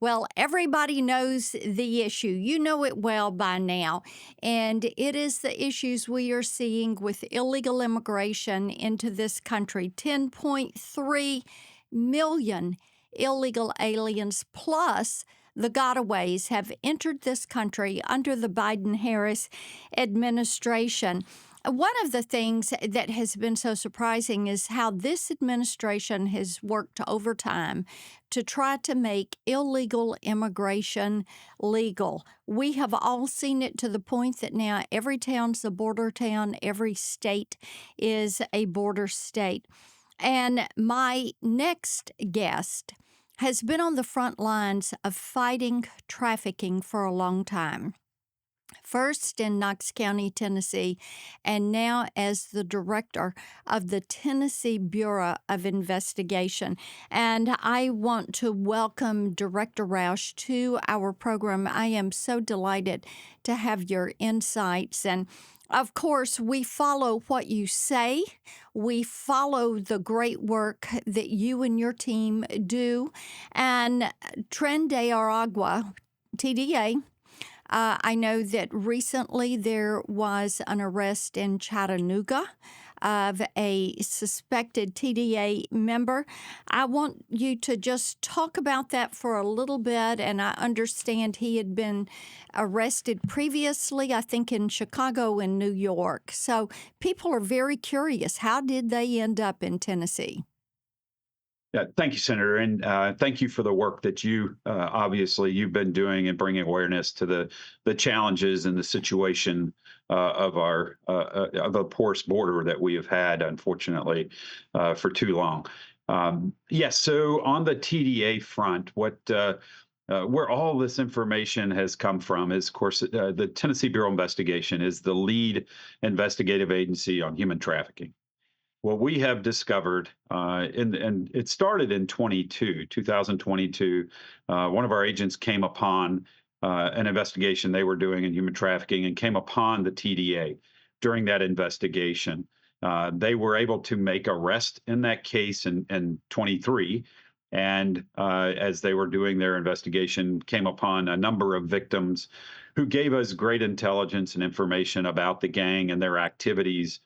Well, everybody knows the issue. You know it well by now. And it is the issues we are seeing with illegal immigration into this country. 10.3 million illegal aliens plus the gotaways have entered this country under the Biden Harris administration. One of the things that has been so surprising is how this administration has worked overtime to try to make illegal immigration legal. We have all seen it to the point that now every town's a border town, every state is a border state. And my next guest has been on the front lines of fighting trafficking for a long time. First in Knox County, Tennessee, and now as the director of the Tennessee Bureau of Investigation. And I want to welcome Director Rausch to our program. I am so delighted to have your insights. And of course, we follow what you say. We follow the great work that you and your team do. And Tren De Aragua, TDA, I know that recently there was an arrest in Chattanooga of a suspected TDA member. I want you to just talk about that for a little bit. And I understand he had been arrested previously, I think in Chicago and New York. So people are very curious. How did they end up in Tennessee? Yeah, thank you, Senator, and thank you for the work that you obviously you've been doing and bringing awareness to the challenges and the situation of our of a porous border that we have had, unfortunately, for too long. Yes, so on the TDA front, what where all this information has come from is, of course, the Tennessee Bureau of Investigation is the lead investigative agency on human trafficking. What we have discovered, and it started in 2022. One of our agents came upon an investigation they were doing in human trafficking and came upon the TDA. During that investigation, they were able to make arrest in that case in 23. And as they were doing their investigation, came upon a number of victims who gave us great intelligence and information about the gang and their activities,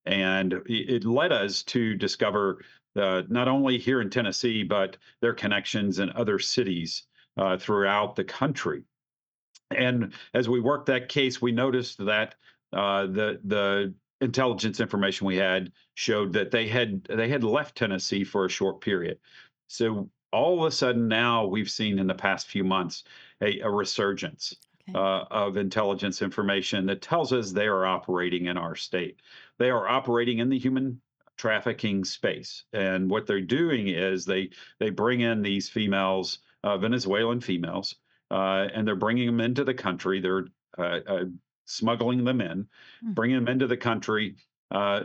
and it led us to discover not only here in Tennessee, but their connections in other cities throughout the country. And as we worked that case, we noticed that the intelligence information we had showed that they had left Tennessee for a short period. So all of a sudden now we've seen in the past few months a resurgence Okay. of intelligence information that tells us they are operating in our state. They are operating in the human trafficking space, and what they're doing is they bring in these females, Venezuelan females, and they're bringing them into the country. They're smuggling them in, Mm. bringing them into the country.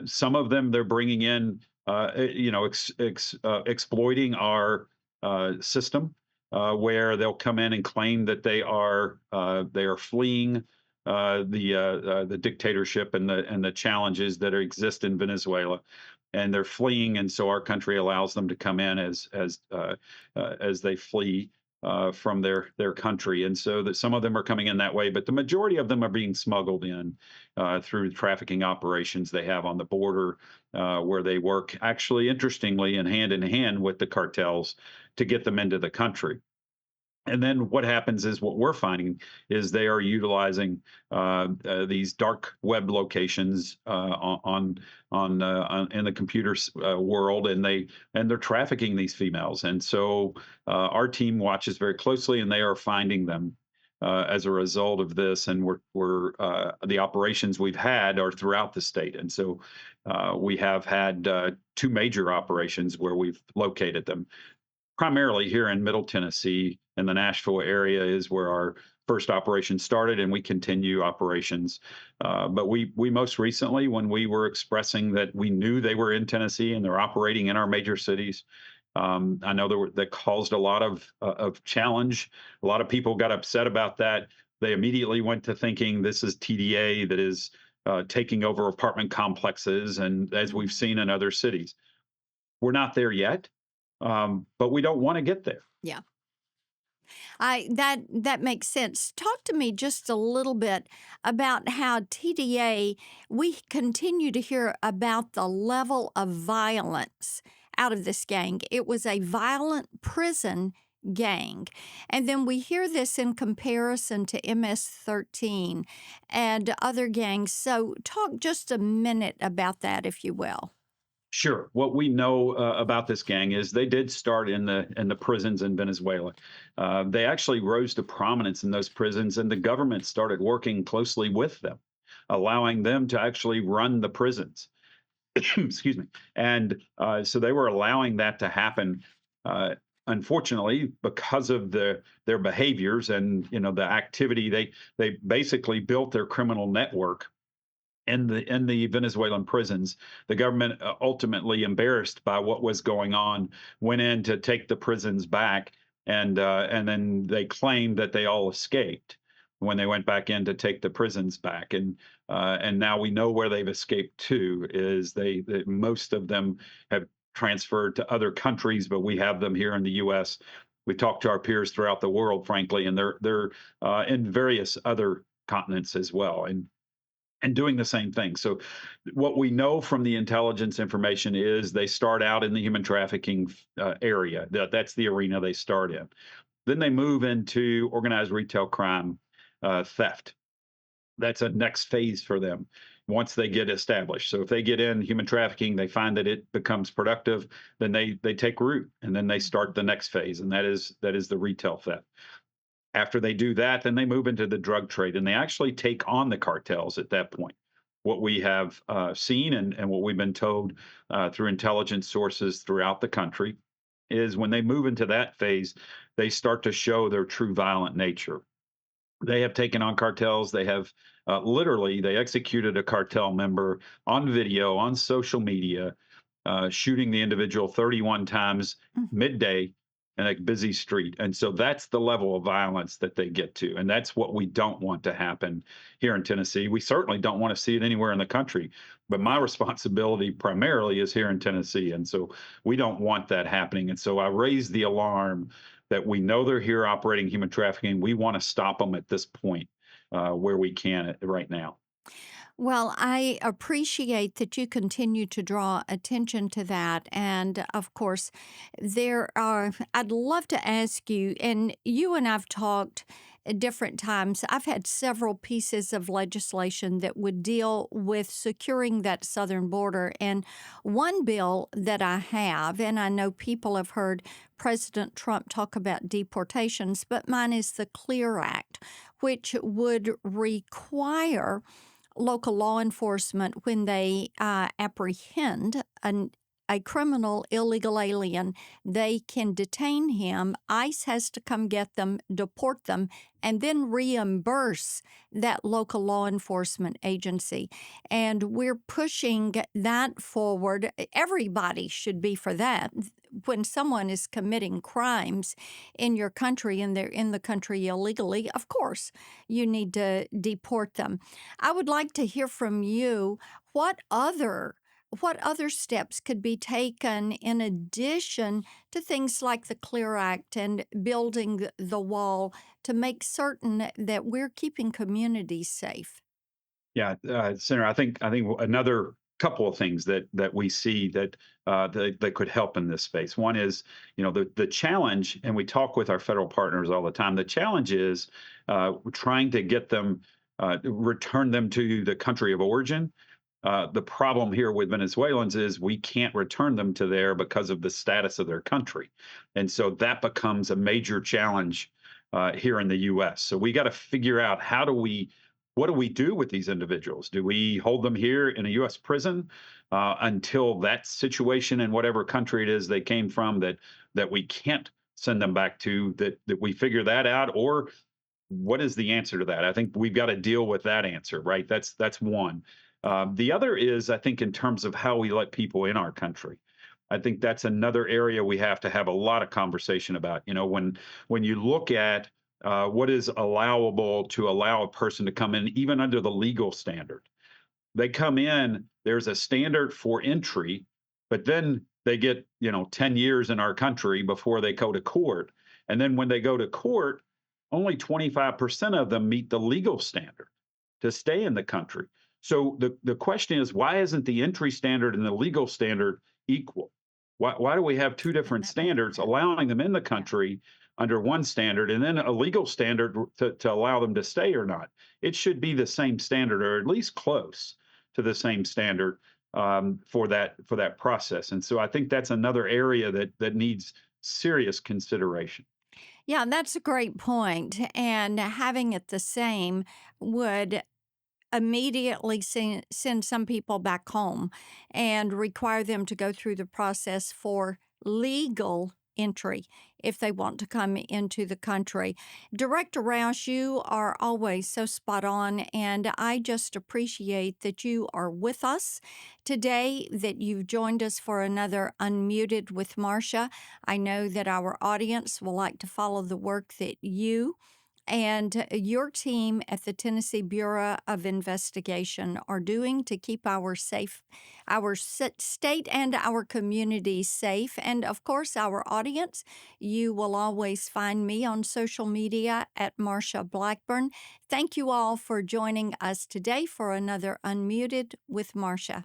Some of them they're bringing in, exploiting our system, where they'll come in and claim that they are fleeing the dictatorship and the challenges that exist in Venezuela, and they're fleeing, and so our country allows them to come in as they flee from their country, and so that some of them are coming in that way, but the majority of them are being smuggled in through trafficking operations they have on the border, where they work actually, interestingly, in hand with the cartels to get them into the country. And then what happens is what we're finding is they are utilizing these dark web locations on in the computer world, and they're trafficking these females. And so our team watches very closely, and they are finding them as a result of this. And we're the operations we've had are throughout the state, and so we have had two major operations where we've located them. Primarily here in Middle Tennessee, and the Nashville area is where our first operation started, and we continue operations. But we most recently, when we were expressing that we knew they were in Tennessee and they're operating in our major cities, I know that caused a lot of challenge. A lot of people got upset about that. They immediately went to thinking this is TDA that is taking over apartment complexes, and as we've seen in other cities, we're not there yet. But we don't want to get there. Yeah. I that makes sense. Talk to me just a little bit about how TDA we continue to hear about the level of violence out of this gang. It was a violent prison gang. And then we hear this in comparison to MS-13 and other gangs. So talk just a minute about that if you will. Sure. What we know about this gang is they did start in the prisons in Venezuela. They actually rose to prominence in those prisons, and the government started working closely with them, allowing them to actually run the prisons. Excuse me. And so they were allowing that to happen. Uh, Unfortunately, because of their behaviors and the activity, they basically built their criminal network in the Venezuelan prisons. The government, ultimately embarrassed by what was going on, went in to take the prisons back, and then they claimed that they all escaped when they went back in to take the prisons back, and now we know where they've escaped to. Is most of them have transferred to other countries, but we have them here in the U.S. We talk to our peers throughout the world, frankly, and they're in various other continents as well. And doing the same thing. So, what we know from the intelligence information is they start out in the human trafficking area. That's the arena they start in. Then they move into organized retail crime, theft. That's a next phase for them once they get established. So, if they get in human trafficking, they find that it becomes productive, then they take root, and then they start the next phase, and that is the retail theft. After they do that, then they move into the drug trade, and they actually take on the cartels at that point. What we have seen, and what we've been told through intelligence sources throughout the country is when they move into that phase, they start to show their true violent nature. They have taken on cartels. They have literally they executed a cartel member on video on social media, shooting the individual 31 times midday in a busy street. And so that's the level of violence that they get to. And that's what we don't want to happen here in Tennessee. We certainly don't want to see it anywhere in the country. But my responsibility primarily is here in Tennessee. And so we don't want that happening. And so I raise the alarm that we know they're here operating human trafficking. We want to stop them at this point where we can right now. Well, I appreciate that you continue to draw attention to that. And of course, I'd love to ask you, and you and I've talked at different times. I've had several pieces of legislation that would deal with securing that southern border. And one bill that I have, and I know people have heard President Trump talk about deportations, but mine is the CLEAR Act, which would require local law enforcement when they apprehend a criminal illegal alien, they can detain him. ICE has to come get them, deport them, and then reimburse that local law enforcement agency. And we're pushing that forward. Everybody should be for that. When someone is committing crimes in your country and they're in the country illegally, of course, you need to deport them. I would like to hear from you what other steps could be taken in addition to things like the CLEAR Act and building the wall to make certain that we're keeping communities safe? Yeah, Senator, I think another couple of things that we see that could help in this space. One is, the challenge, and we talk with our federal partners all the time. The challenge is trying to get them, return them to the country of origin. The problem here with Venezuelans is we can't return them to there because of the status of their country, and so that becomes a major challenge here in the U.S. So we got to figure out what do we do with these individuals? Do we hold them here in a U.S. prison until that situation in whatever country it is they came from that we can't send them back to, that we figure that out, or what is the answer to that? I think we've got to deal with that answer, right? That's one. The other is, I think, in terms of how we let people in our country. I think that's another area we have to have a lot of conversation about. When you look at what is allowable to allow a person to come in, even under the legal standard, they come in. There's a standard for entry, but then they get 10 years in our country before they go to court. And then when they go to court, only 25% of them meet the legal standard to stay in the country. So the question is, why isn't the entry standard and the legal standard equal? Why do we have two And different that makes standards sense. allowing them in the Yeah. country under one standard and then a legal standard to allow them to stay or not? It should be the same standard or at least close to the same standard for that process. And so I think that's another area that needs serious consideration. Yeah, that's a great point. And having it the same would immediately send some people back home and require them to go through the process for legal entry if they want to come into the country. Director Rausch, you are always so spot on, and I just appreciate that you are with us today, that you've joined us for another Unmuted with Marsha. I know that our audience will like to follow the work that you and your team at the Tennessee Bureau of Investigation are doing to keep our state and our community safe. And of course, our audience, you will always find me on social media at Marsha Blackburn. Thank you all for joining us today for another Unmuted with Marsha.